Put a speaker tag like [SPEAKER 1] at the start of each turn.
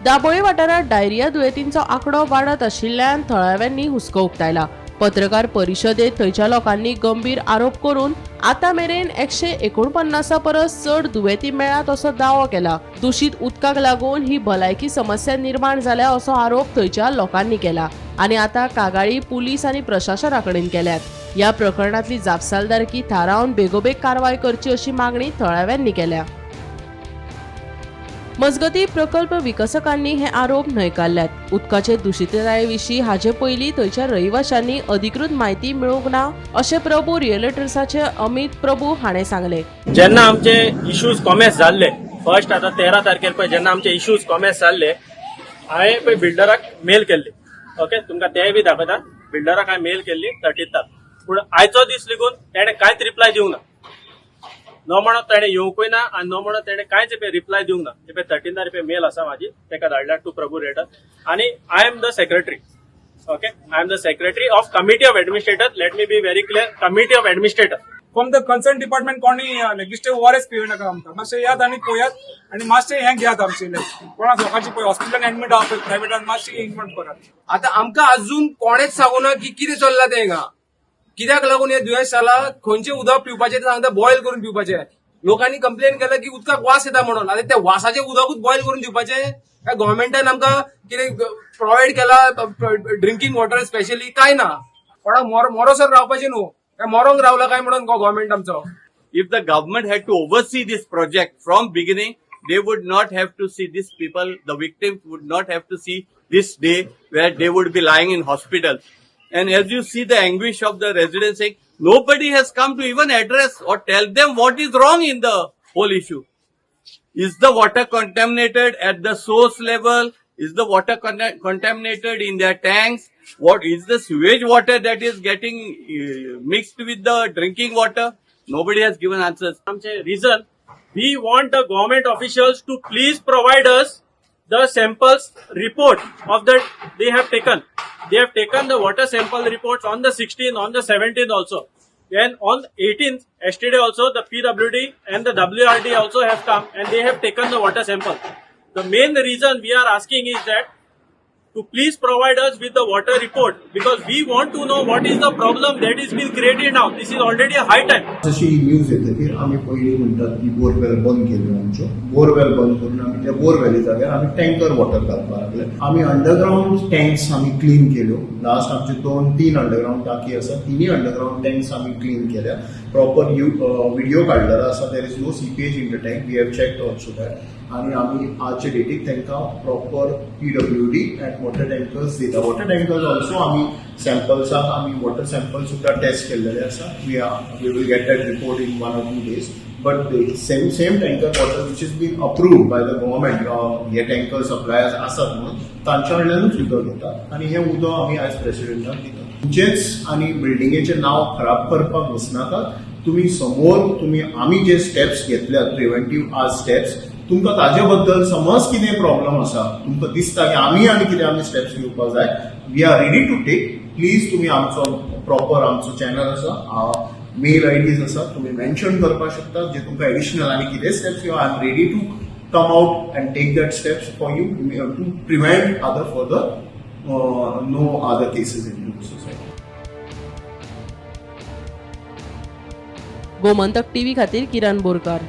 [SPEAKER 1] दाबोळे वाठारात डायरिया दुयेंतींचो आंकडो वाडत आशिल्ल्यान थळाव्यांनी हुस्को उक्तायला। पत्रकार परिशदेत थंयच्या लोकांनी गंभीर आरोप करून आतां मेरेन 149 परस चड दुयेंती मेळ्ळ्यात असो दावो केला। दूषित उदकाक लागून ही भलायकी समस्या निर्माण जाल्या असो आरोप थंयच्या लोकांनी केला आनी आतां कागाळी पुलीस आनी प्रशासना कडेन केल्यात। ह्या प्रकरणातली जापसालदारकी थारावन बेगोबेग कारवाय करची अशी मागणी थळाव्यांनी केल्या। मजगती प्रकल्प विकसकांनी हे आरोप न्हयकारल्यात। उदकाचे दूषितताये विशीं हाचे पयलीं थंयच्या रहिवाशांनी अधिकृत म्हायती मेळूंक ना अशें प्रभू रियल्टर्साचे अमित प्रभू हाणें सांगले।
[SPEAKER 2] जेन्ना आमचे इश्यूज कॉमेस जाल्ले फर्स्ट आता 13 तारखेर पळय जेन्ना आमचे इश्यूज कॉमेस जाल्ले हांवें पळय बिल्डराक मेल केल्ली। ओके, तुमकां तेय बी दाखयता। बिल्डराक हांवें मेल केल्ली 30th, पूण आयचो दीस लेगून ताणें कांयच रिप्लाय दिवंक ना। न म्हणत ताणें येवंकूय ना आनी न म्हणत ताणें कांयच रिप्लाय दिवंक ना। ते 13 मेल आसा म्हाजी, ताका धाडल्यात टू प्रभू रेटर। आनी I am the secretary, okay, I am the secretary of committee of administrator. Let me be very clear, committee of administrator
[SPEAKER 3] from the concern department कोणी नेगेटिव्ह ओआरएस पिवू नका आमकां। मातशें याद आनी पळयात आनी मातशें हें घेयात आमचें कोणाक लोकांची पळय हॉस्पिटलान एडमीट आहा प्रायवेटान मातशी इन्फॉर्म करात।
[SPEAKER 4] आता आमकां अजून कोणेच सांगूना की कितें चल्लां तें हिंगा, कित्याक लागून हे दुयेंस जालां, खंयचें उदक पिवपाचें ते सांगता बॉयल करून पिवपाचें। लोकांनी कंप्लेन केला की उदकाक वास येता म्हणून। आतां त्या वासाचें उदकूच बॉयल करून दिवपाचें काय गव्हर्मेंटान आमकां कितें प्रोवायड केला ड्रिंकींग वॉटर स्पेशली काय ना। कोणाक मोरोसर रावपाचें न्हू, काय मोरोंक रावला काय म्हणून गव्हर्मेंट आमचो।
[SPEAKER 5] If the government had to oversee this project from beginning, they would not have to see these people, the victims would not have to see this day where they would be lying in hospital. And as you see the anguish of the residents saying, nobody has come to even address or tell them what is wrong in the whole issue. Is the water contaminated at the source level? Is the water contaminated in their tanks? What is the sewage water that is getting mixed with the drinking water? Nobody has given answers.
[SPEAKER 2] Reason we want the government officials to please provide us the samples report of that they have taken. They have taken the water sample reports on the 16th, on the 17th also. And on 18th, yesterday also, the PWD and the WRD also have come and they have taken the water sample. The main reason we are asking is that to please provide us with the water report because we want to know what is the problem that is being created now. This is already a high time.
[SPEAKER 6] जशी news येते की आम्ही पहिली म्हणतात की borewell बंद केल्यो आमच्यो। बोरवेल बंद करून आम्ही त्या बोरवेली जाग्यार आम्ही टँकर वॉटर घालपाक लागले। आम्ही अंडरग्राउंड टँक्स आम्ही क्लीन केल्यो। लास्ट आमचे 2-3 अंडरग्राउंड टाकी आसा, तिनी अंडरग्राउंड टँक्स आम्ही क्लीन केल्या। प्रॉपर व्हिडिओ काढलेलो आसा। There is no seepage in the tank, we have checked also that. आणि आम्ही आजचे डेटीक तांकां proper PWD and water tankers दिता। वॉटर टँकर्स ऑल्सो आम्ही सॅम्पल्साक आम्ही वॉटर सॅम्पल सुद्धा टेस्ट केलेले आसा। We will get that report in 1 or 2 days. But the same tanker water which is being approved by the government, हे tanker suppliers आसात म्हणून तांच्या कडल्यानूच उदक येता आणि हे उदक आम्ही आयज प्रेसिडेंटाक दिता। तुमचेच आणि बिल्डिंगेचे नाव खराब करपाक वचनाकात। तुम्ही समोर आम्ही जे स्टेप्स घेतल्यात प्रिव्हेंटिव्ह आज स्टेप्स, तुमकां ताजे बद्दल समज कितें प्रॉब्लेम आसा, तुमकां दिसता की आमी कितें आमी स्टेप्स घेवपाक जाय, we are ready to take. Please तुम्ही आमचो प्रॉपर आमचो चॅनल आसा, मेल आयडीज आसा, तुम्ही मेन्शन करपाक शकता जे तुमकां एडिशनल आनी कितें स्टेप्स घेवं। I am ready to come out and take that steps for you to prevent other further no other cases in society.
[SPEAKER 1] Gomantak TV खातीर किरण बोरकार।